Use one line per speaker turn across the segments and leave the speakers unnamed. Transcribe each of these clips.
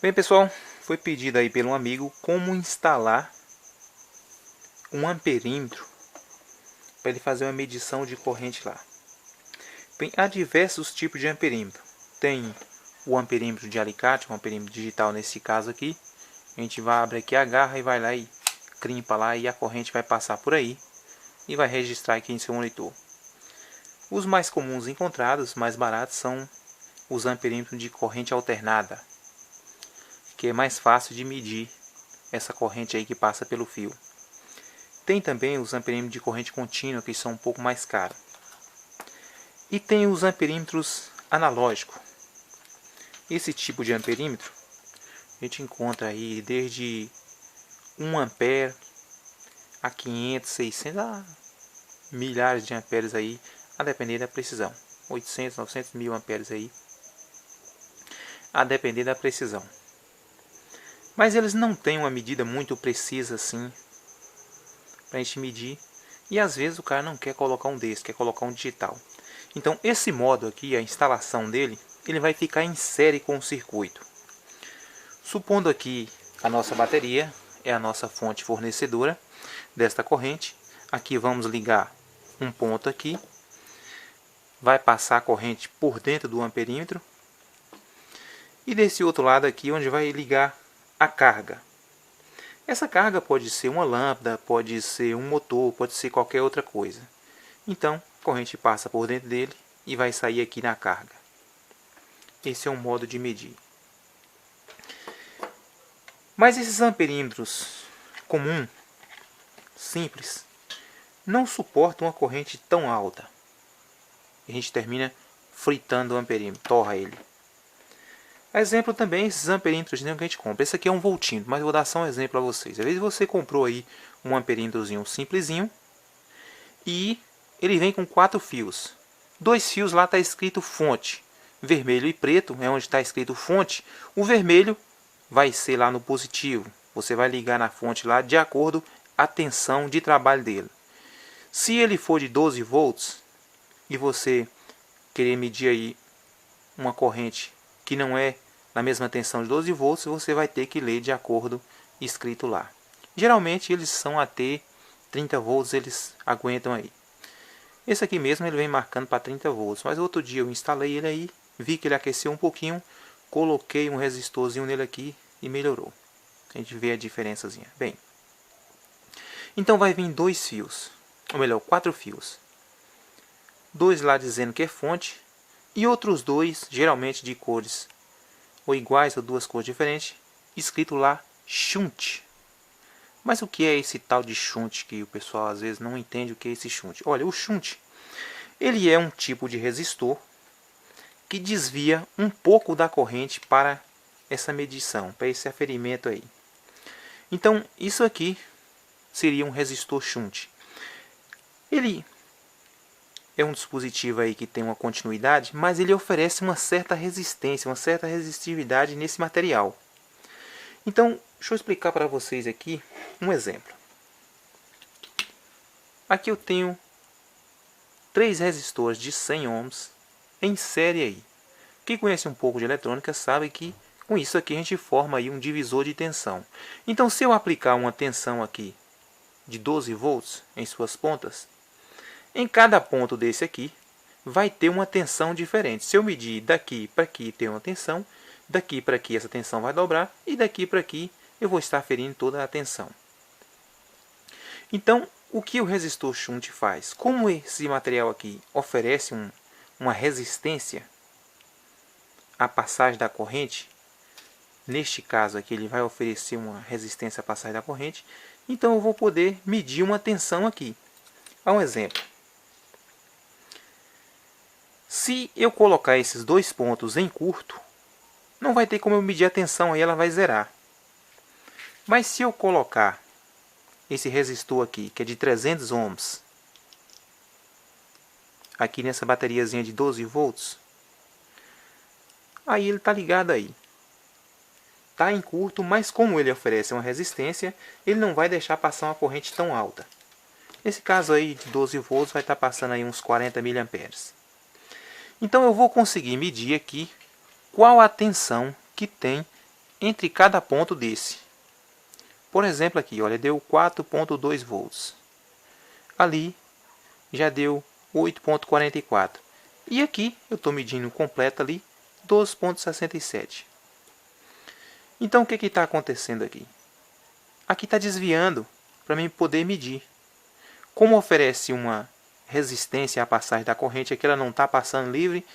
Bem, pessoal, foi pedido aí pelo amigo como instalar um amperímetro para ele fazer uma medição de corrente lá. Bem, há diversos tipos de amperímetro. Tem o amperímetro de alicate, um amperímetro digital nesse caso aqui. A gente vai abrir aqui a garra e vai lá e crimpa lá e a corrente vai passar por aí e vai registrar aqui em seu monitor. Os mais comuns encontrados, mais baratos, são os amperímetros de corrente alternada, que é mais fácil de medir essa corrente aí que passa pelo fio. Tem também os amperímetros de corrente contínua, que são um pouco mais caros. E tem os amperímetros analógicos. Esse tipo de amperímetro a gente encontra aí desde 1 ampere a 500, 600, a milhares de amperes aí, a depender da precisão. 800, 900, 1000 amperes aí, a depender da precisão. Mas eles não têm uma medida muito precisa assim para a gente medir, e às vezes o cara não quer colocar um desse, quer colocar um digital. Então esse modo aqui, a instalação dele, ele vai ficar em série com o circuito. Supondo aqui a nossa bateria é a nossa fonte fornecedora desta corrente, aqui vamos ligar um ponto aqui, vai passar a corrente por dentro do amperímetro, e desse outro lado aqui onde vai ligar a carga. Essa carga pode ser uma lâmpada, pode ser um motor, pode ser qualquer outra coisa. Então, a corrente passa por dentro dele e vai sair aqui na carga. Esse é um modo de medir. Mas esses amperímetros comum, simples, não suportam uma corrente tão alta. A gente termina fritando o amperímetro, torra ele. Exemplo também, esses amperímetros que a gente compra. Esse aqui é um voltímetro, mas eu vou dar só um exemplo para vocês. Às vezes você comprou aí um amperímetrozinho simplesinho e ele vem com 4 fios. 2 fios lá está escrito fonte. Vermelho e preto é onde está escrito fonte. O vermelho vai ser lá no positivo. Você vai ligar na fonte lá de acordo com a tensão de trabalho dele. Se ele for de 12 volts e você querer medir aí uma corrente que não é na mesma tensão de 12 volts, você vai ter que ler de acordo escrito lá. Geralmente eles são até 30 volts, eles aguentam aí. Esse aqui mesmo ele vem marcando para 30 volts, mas outro dia eu instalei ele aí, vi que ele aqueceu um pouquinho, coloquei um resistorzinho nele aqui e melhorou. A gente vê a diferençazinha. Bem, então vai vir 2 fios, ou melhor, 4 fios. 2 lá dizendo que é fonte e outros 2, geralmente de cores ou iguais ou 2 cores diferentes, escrito lá shunt. Mas o que é esse tal de shunt que o pessoal às vezes não entende o que é esse shunt? Olha, o shunt, ele é um tipo de resistor que desvia um pouco da corrente para essa medição, para esse aferimento aí. Então, isso aqui seria um resistor shunt. Ele é um dispositivo aí que tem uma continuidade, mas ele oferece uma certa resistência, uma certa resistividade nesse material. Então, deixa eu explicar para vocês aqui um exemplo. Aqui eu tenho 3 resistores de 100 ohms em série aí. Quem conhece um pouco de eletrônica sabe que com isso aqui a gente forma aí um divisor de tensão. Então, se eu aplicar uma tensão aqui de 12 volts em suas pontas, em cada ponto desse aqui vai ter uma tensão diferente. Se eu medir daqui para aqui tem uma tensão, daqui para aqui essa tensão vai dobrar e daqui para aqui eu vou estar ferindo toda a tensão. Então, o que o resistor shunt faz? Como esse material aqui oferece uma resistência à passagem da corrente, neste caso aqui ele vai oferecer uma resistência à passagem da corrente, então eu vou poder medir uma tensão aqui. Há um exemplo. Se eu colocar esses 2 pontos em curto, não vai ter como eu medir a tensão aí, ela vai zerar. Mas se eu colocar esse resistor aqui, que é de 300 ohms, aqui nessa bateriazinha de 12 volts, aí ele está ligado aí. Está em curto, mas como ele oferece uma resistência, ele não vai deixar passar uma corrente tão alta. Nesse caso aí de 12 volts vai estar passando aí uns 40 miliamperes. Então eu vou conseguir medir aqui qual a tensão que tem entre cada ponto desse. Por exemplo aqui, olha, deu 4.2 volts. Ali já deu 8.44. E aqui eu estou medindo completo ali 12.67. Então o que está acontecendo aqui? Aqui está desviando para mim poder medir. Como oferece uma resistência à passagem da corrente, aqui ela não está passando livre,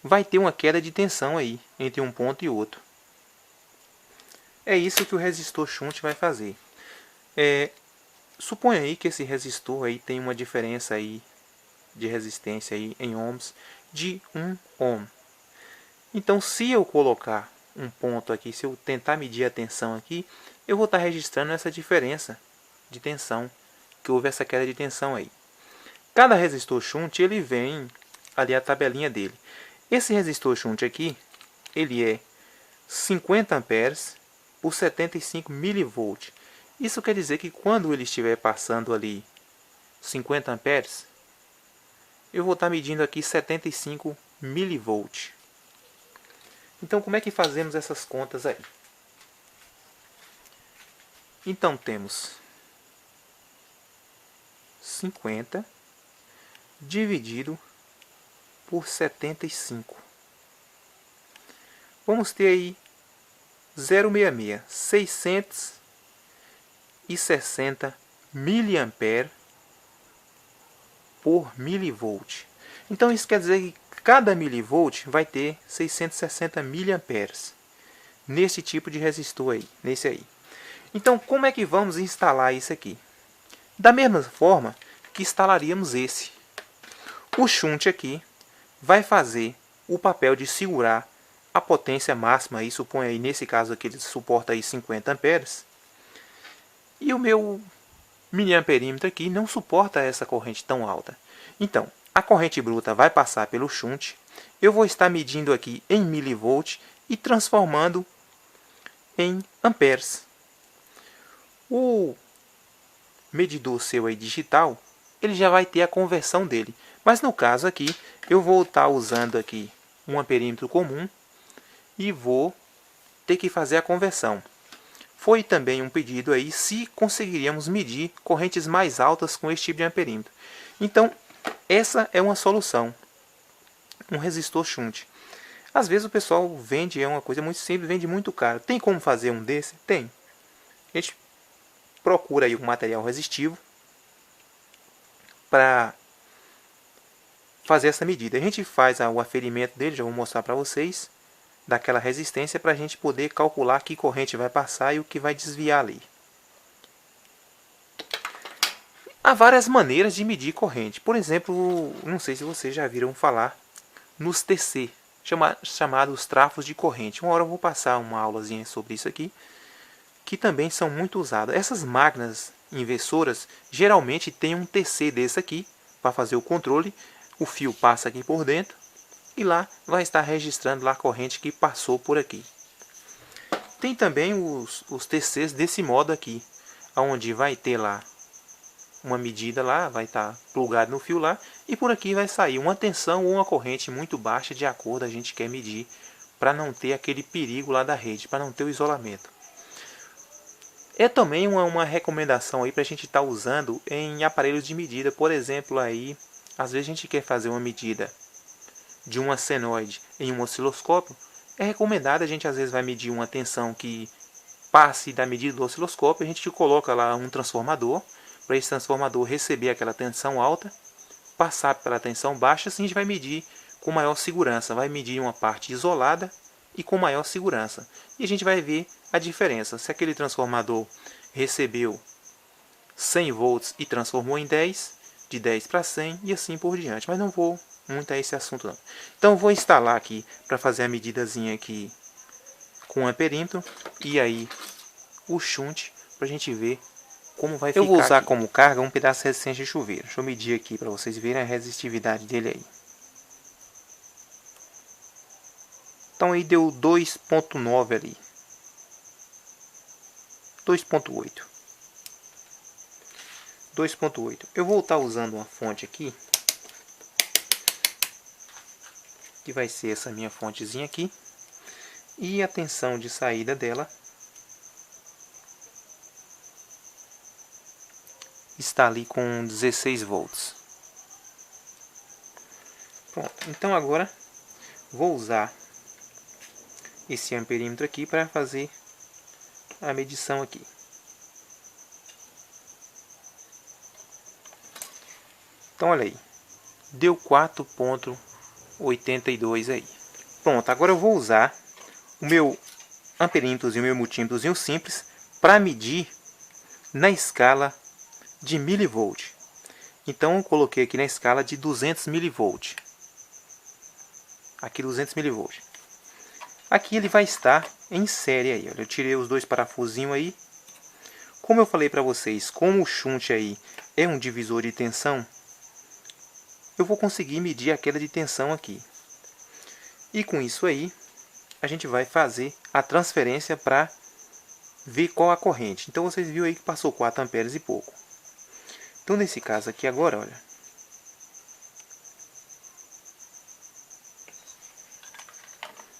vai ter uma queda de tensão aí entre um ponto e outro. É isso que o resistor shunt vai fazer. Suponha aí que esse resistor aí tem uma diferença aí de resistência aí em ohms de 1 ohm. Então, se eu colocar um ponto aqui, se eu tentar medir a tensão aqui, eu vou estar registrando essa diferença de tensão, que houve essa queda de tensão aí. Cada resistor shunt, ele vem ali a tabelinha dele. Esse resistor shunt aqui, ele é 50 amperes por 75 milivolts. Isso quer dizer que quando ele estiver passando ali 50 amperes, eu vou estar medindo aqui 75 milivolts. Então, como é que fazemos essas contas aí? Então, temos 50 dividido por 75. Vamos ter aí 0,66, 660 miliampere por milivolt. Então isso quer dizer que cada milivolt vai ter 660 miliamperes nesse tipo de resistor aí, nesse aí. Então como é que vamos instalar isso aqui? Da mesma forma que instalaríamos esse. O shunt aqui vai fazer o papel de segurar a potência máxima aí, supõe aí nesse caso aqui ele suporta aí 50 amperes. E o meu miliamperímetro aqui não suporta essa corrente tão alta. Então, a corrente bruta vai passar pelo shunt. Eu vou estar medindo aqui em milivolt e transformando em amperes. O medidor seu aí digital, ele já vai ter a conversão dele. Mas no caso aqui, eu vou estar usando aqui um amperímetro comum e vou ter que fazer a conversão. Foi também um pedido aí se conseguiríamos medir correntes mais altas com este tipo de amperímetro. Então, essa é uma solução. Um resistor shunt. Às vezes o pessoal vende, é uma coisa muito simples, vende muito caro. Tem como fazer um desse? Tem. A gente procura aí um material resistivo para fazer essa medida. A gente faz o aferimento dele, já vou mostrar para vocês, daquela resistência para a gente poder calcular que corrente vai passar e o que vai desviar ali. Há várias maneiras de medir corrente. Por exemplo, não sei se vocês já viram falar nos TC, chamados trafos de corrente. Uma hora eu vou passar uma aulazinha sobre isso aqui, que também são muito usadas. Essas máquinas inversoras geralmente têm um TC desse aqui para fazer o controle. O fio passa aqui por dentro e lá vai estar registrando lá a corrente que passou por aqui. Tem também os TCs desse modo aqui, onde vai ter lá uma medida lá, vai estar plugado no fio lá, e por aqui vai sair uma tensão ou uma corrente muito baixa de acordo a gente quer medir, para não ter aquele perigo lá da rede, para não ter o isolamento. É também uma recomendação aí para a gente estar usando em aparelhos de medida. Por exemplo, aí, às vezes a gente quer fazer uma medida de uma senoide em um osciloscópio, é recomendado, a gente às vezes vai medir uma tensão que passe da medida do osciloscópio, a gente coloca lá um transformador, para esse transformador receber aquela tensão alta, passar pela tensão baixa, assim a gente vai medir com maior segurança, vai medir uma parte isolada e com maior segurança. E a gente vai ver a diferença, se aquele transformador recebeu 100 volts e transformou em 10, de 10 para 100 e assim por diante, mas não vou muito a esse assunto não. Então vou instalar aqui para fazer a medidazinha aqui com o amperímetro e aí o shunt para a gente ver como vai ficar. Eu vou usar aqui como carga um pedaço de resistência de chuveiro. Deixa eu medir aqui para vocês verem a resistividade dele aí. Então aí deu 2.9 ali. 2.8. 2.8. Eu vou estar usando uma fonte aqui, que vai ser essa minha fontezinha aqui, e a tensão de saída dela está ali com 16 volts. Pronto, então agora vou usar esse amperímetro aqui para fazer a medição aqui. Então olha aí, deu 4,82 aí. Pronto, agora eu vou usar o meu amperímetro e o meu multímetro simples para medir na escala de milivolt. Então eu coloquei aqui na escala de 200 milivolt. Aqui 200 milivolt. Aqui ele vai estar em série aí. Olha, eu tirei os dois parafusinhos aí. Como eu falei para vocês, como o shunt aí é um divisor de tensão, eu vou conseguir medir a queda de tensão aqui. E com isso aí, a gente vai fazer a transferência para ver qual a corrente. Então vocês viram aí que passou 4 amperes e pouco. Então nesse caso aqui agora, olha.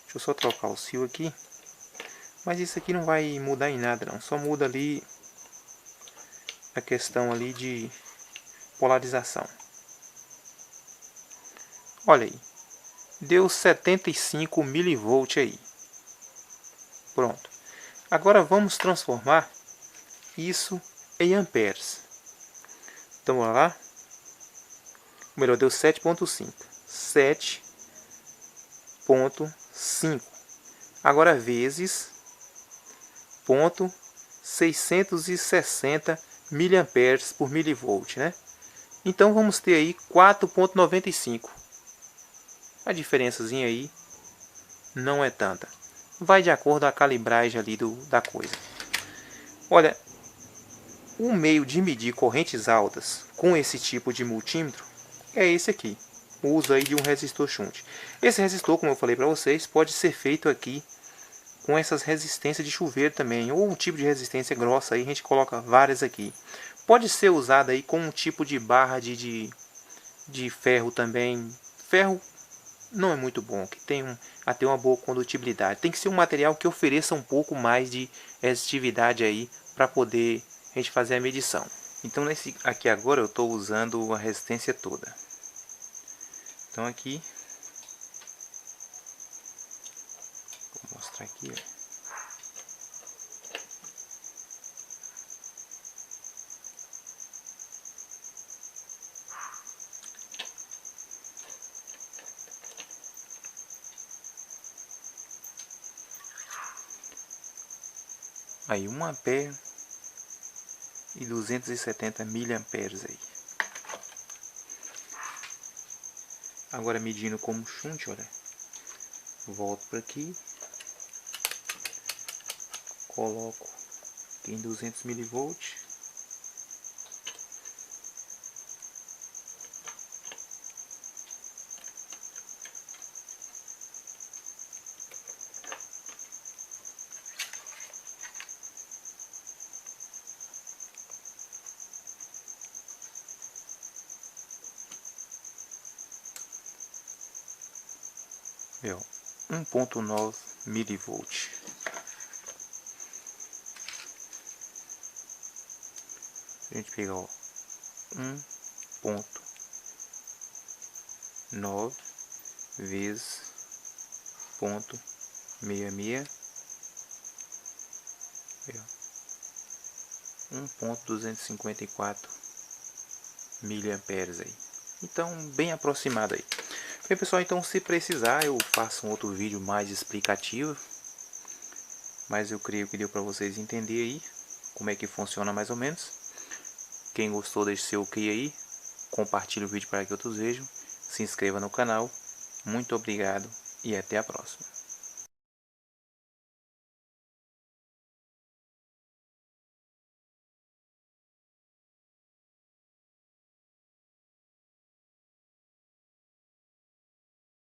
Deixa eu só trocar o fio aqui. Mas isso aqui não vai mudar em nada não. Só muda ali a questão ali de polarização. Olha aí. Deu 75 milivolt aí. Pronto. Agora vamos transformar isso em amperes. Então vamos lá. O melhor deu 7,5. 7,5. Agora vezes 0,660 miliamperes por milivolt, né? Então vamos ter aí 4,95. A diferençazinha aí não é tanta. Vai de acordo com a calibragem ali da coisa. Olha, o meio de medir correntes altas com esse tipo de multímetro é esse aqui. O uso aí de um resistor shunt. Esse resistor, como eu falei para vocês, pode ser feito aqui com essas resistências de chuveiro também, ou um tipo de resistência grossa, aí a gente coloca várias aqui. Pode ser usado aí com um tipo de barra de ferro também. Ferro não é muito bom, que tem até uma boa condutibilidade. Tem que ser um material que ofereça um pouco mais de resistividade aí para poder a gente fazer a medição. Então nesse aqui agora eu estou usando a resistência toda. Então aqui, vou mostrar aqui, ó. Aí 1 ampere e 270 miliamperes aí. Agora medindo como shunt, olha. Volto para aqui. Coloco aqui em 200 milivolts. Meu, 1,9 milivolt. A gente pegar, ó, 1,9 vezes 0,66, 1,254 miliamperes aí. Então, bem aproximado aí. Bem, pessoal, então se precisar eu faço um outro vídeo mais explicativo, mas eu creio que deu para vocês entender aí como é que funciona mais ou menos. Quem gostou, deixe seu ok aí, compartilhe o vídeo para que outros vejam, se inscreva no canal. Muito obrigado e até a próxima.